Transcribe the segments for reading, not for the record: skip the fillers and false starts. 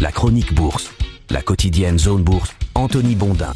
La chronique bourse, la quotidienne Zone Bourse, Anthony Bondin.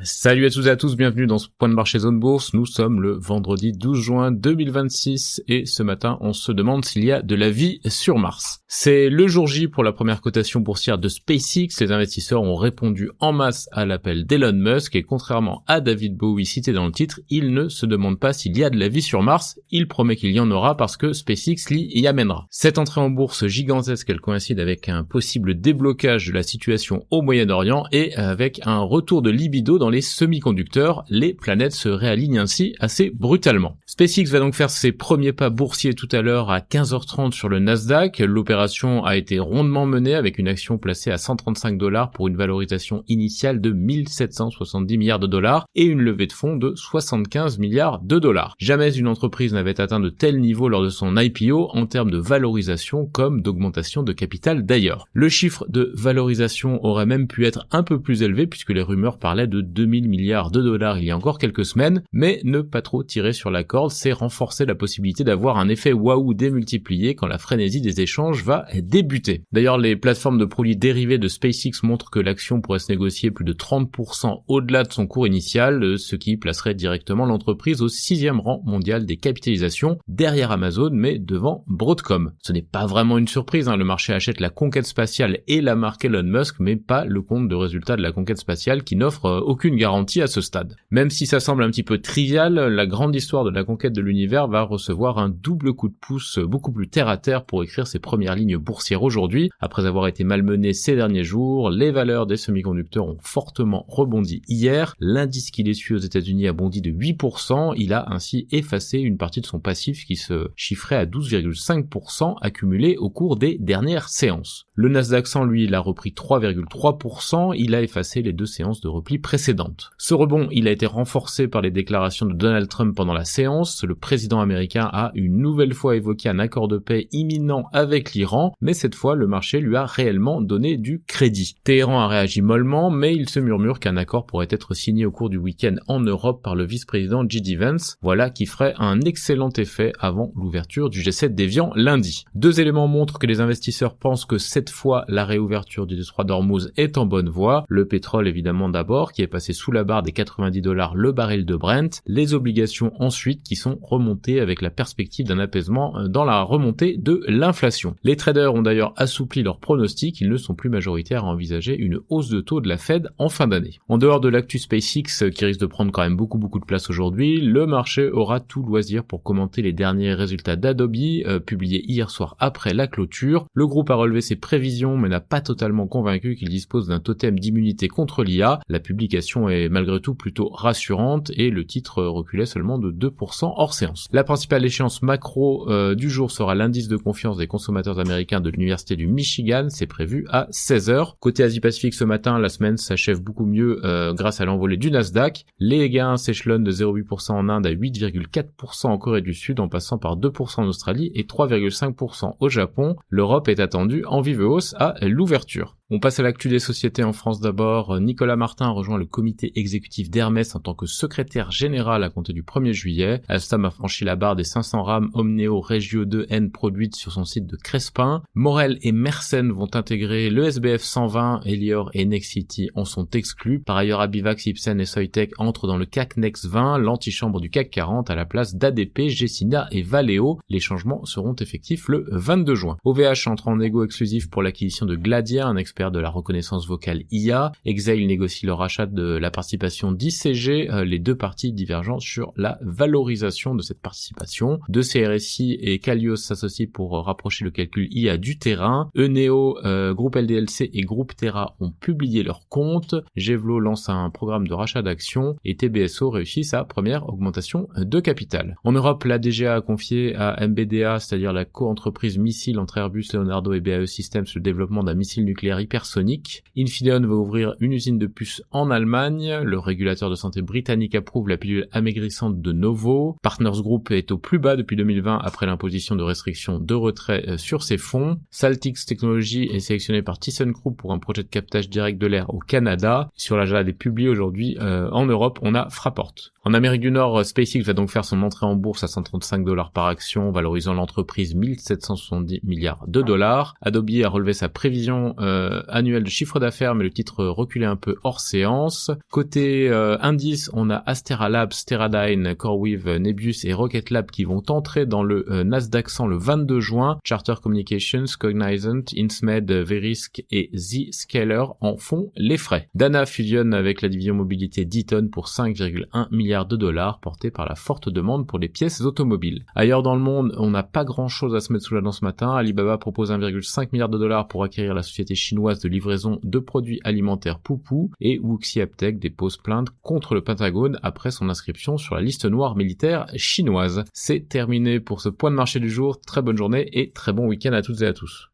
Salut à tous et à tous, bienvenue dans ce point de marché Zone Bourse. Nous sommes le vendredi 12 juin 2026 et ce matin on se demande s'il y a de la vie sur Mars. C'est le jour J pour la première cotation boursière de SpaceX. Les investisseurs ont répondu en masse à l'appel d'Elon Musk et contrairement à David Bowie cité dans le titre, il ne se demande pas s'il y a de la vie sur Mars, il promet qu'il y en aura parce que SpaceX y amènera. Cette entrée en bourse gigantesque, elle coïncide avec un possible déblocage de la situation au Moyen-Orient et avec un retour de libido dans les semi-conducteurs, les planètes se réalignent ainsi assez brutalement. SpaceX va donc faire ses premiers pas boursiers tout à l'heure à 15h30 sur le Nasdaq. L'opération a été rondement menée avec une action placée à $135 pour une valorisation initiale de 1770 milliards de dollars et une levée de fonds de 75 milliards de dollars. Jamais une entreprise n'avait atteint de tels niveaux lors de son IPO en termes de valorisation comme d'augmentation de capital d'ailleurs. Le chiffre de valorisation aurait même pu être un peu plus élevé puisque les rumeurs parlaient de 2000 milliards de dollars il y a encore quelques semaines, mais ne pas trop tirer sur la corde, c'est renforcer la possibilité d'avoir un effet waouh démultiplié quand la frénésie des échanges va débuter. D'ailleurs, les plateformes de produits dérivés de SpaceX montrent que l'action pourrait se négocier plus de 30% au-delà de son cours initial, ce qui placerait directement l'entreprise au 6e rang mondial des capitalisations, derrière Amazon mais devant Broadcom. Ce n'est pas vraiment une surprise, le marché achète la conquête spatiale et la marque Elon Musk, mais pas le compte de résultats de la conquête spatiale qui n'offre aucune garantie à ce stade. Même si ça semble un petit peu trivial, la grande histoire de la conquête de l'univers va recevoir un double coup de pouce beaucoup plus terre à terre pour écrire ses premières lignes boursières aujourd'hui. Après avoir été malmenées ces derniers jours, les valeurs des semi-conducteurs ont fortement rebondi hier. L'indice qui les suit aux États-Unis a bondi de 8%. Il a ainsi effacé une partie de son passif qui se chiffrait à 12,5% accumulé au cours des dernières séances. Le Nasdaq 100, lui, il a repris 3,3%. Il a effacé les deux séances de repli précédentes. Ce rebond, il a été renforcé par les déclarations de Donald Trump pendant la séance. Le président américain a une nouvelle fois évoqué un accord de paix imminent avec l'Iran, mais cette fois, le marché lui a réellement donné du crédit. Téhéran a réagi mollement, mais il se murmure qu'un accord pourrait être signé au cours du week-end en Europe par le vice-président J.D. Vance. Voilà qui ferait un excellent effet avant l'ouverture du G7 d'Évian lundi. Deux éléments montrent que les investisseurs pensent que cette fois, la réouverture du détroit d'Ormuz est en bonne voie. Le pétrole, évidemment, d'abord, qui est passé sous la barre des $90 le baril de Brent, les obligations ensuite qui sont remontées avec la perspective d'un apaisement dans la remontée de l'inflation. Les traders ont d'ailleurs assoupli leurs pronostics, ils ne sont plus majoritaires à envisager une hausse de taux de la Fed en fin d'année. En dehors de l'actu SpaceX qui risque de prendre quand même beaucoup de place aujourd'hui, le marché aura tout loisir pour commenter les derniers résultats d'Adobe publiés hier soir après la clôture. Le groupe a relevé ses prévisions mais n'a pas totalement convaincu qu'il dispose d'un totem d'immunité contre l'IA. La publication est malgré tout plutôt rassurante et le titre reculait seulement de 2% hors séance. La principale échéance macro du jour sera l'indice de confiance des consommateurs américains de l'université du Michigan, c'est prévu à 16h. Côté Asie-Pacifique ce matin, la semaine s'achève beaucoup mieux grâce à l'envolée du Nasdaq. Les gains s'échelonnent de 0,8% en Inde à 8,4% en Corée du Sud en passant par 2% en Australie et 3,5% au Japon. L'Europe est attendue en vive hausse à l'ouverture. On passe à l'actu des sociétés en France d'abord. Nicolas Martin a rejoint le comité exécutif d'Hermès en tant que secrétaire général à compter du 1er juillet. Alstom a franchi la barre des 500 rames Omneo Regio 2N produites sur son site de Crespin. Morel et Mersenne vont intégrer le SBF 120, Elior et Nexity en sont exclus. Par ailleurs, Abivax, Ipsen et Soitec entrent dans le CAC Next 20, l'antichambre du CAC 40 à la place d'ADP, Gecina et Valeo. Les changements seront effectifs le 22 juin. OVH entre en négo exclusif pour l'acquisition de Gladia, un expert de la reconnaissance vocale IA. Exail négocie le rachat de la participation d'ICG, les deux parties divergent sur la valorisation de cette participation. De CRSI et Calios s'associent pour rapprocher le calcul IA du terrain. Eneo, Groupe LDLC et Groupe Terra ont publié leurs comptes. Gevlo lance un programme de rachat d'actions et TBSO réussit sa première augmentation de capital. En Europe, la DGA a confié à MBDA, c'est-à-dire la co-entreprise missile entre Airbus, Leonardo et BAE Systems, le développement d'un missile nucléaire hypersonique. Infineon va ouvrir une usine de puces en Allemagne. Le régulateur de santé britannique approuve la pilule amaigrissante de Novo. Partners Group est au plus bas depuis 2020 après l'imposition de restrictions de retrait sur ses fonds. Saltix Technologies est sélectionné par ThyssenKrupp pour un projet de captage direct de l'air au Canada. Sur l'agenda des publiés aujourd'hui en Europe, on a Fraport. En Amérique du Nord, SpaceX va donc faire son entrée en bourse à $135 par action, valorisant l'entreprise 1770 milliards de dollars. Adobe a relevé sa prévision annuel de chiffre d'affaires, mais le titre reculait un peu hors séance. Côté indice, on a Astera Labs, Teradyne, CoreWeave, Nebius et Rocket Lab qui vont entrer dans le Nasdaq 100 le 22 juin. Charter Communications, Cognizant, Insmed, Verisk et Zscaler en font les frais. Dana fusionne avec la division mobilité d'Eaton pour 5,1 milliards de dollars, portés par la forte demande pour les pièces automobiles. Ailleurs dans le monde, on n'a pas grand chose à se mettre sous la dent ce matin. Alibaba propose 1,5 milliard de dollars pour acquérir la société chinoise de livraison de produits alimentaires Poupou, et Wuxi Aptech dépose plainte contre le Pentagone après son inscription sur la liste noire militaire chinoise. C'est terminé pour ce point de marché du jour. Très bonne journée et très bon week-end à toutes et à tous.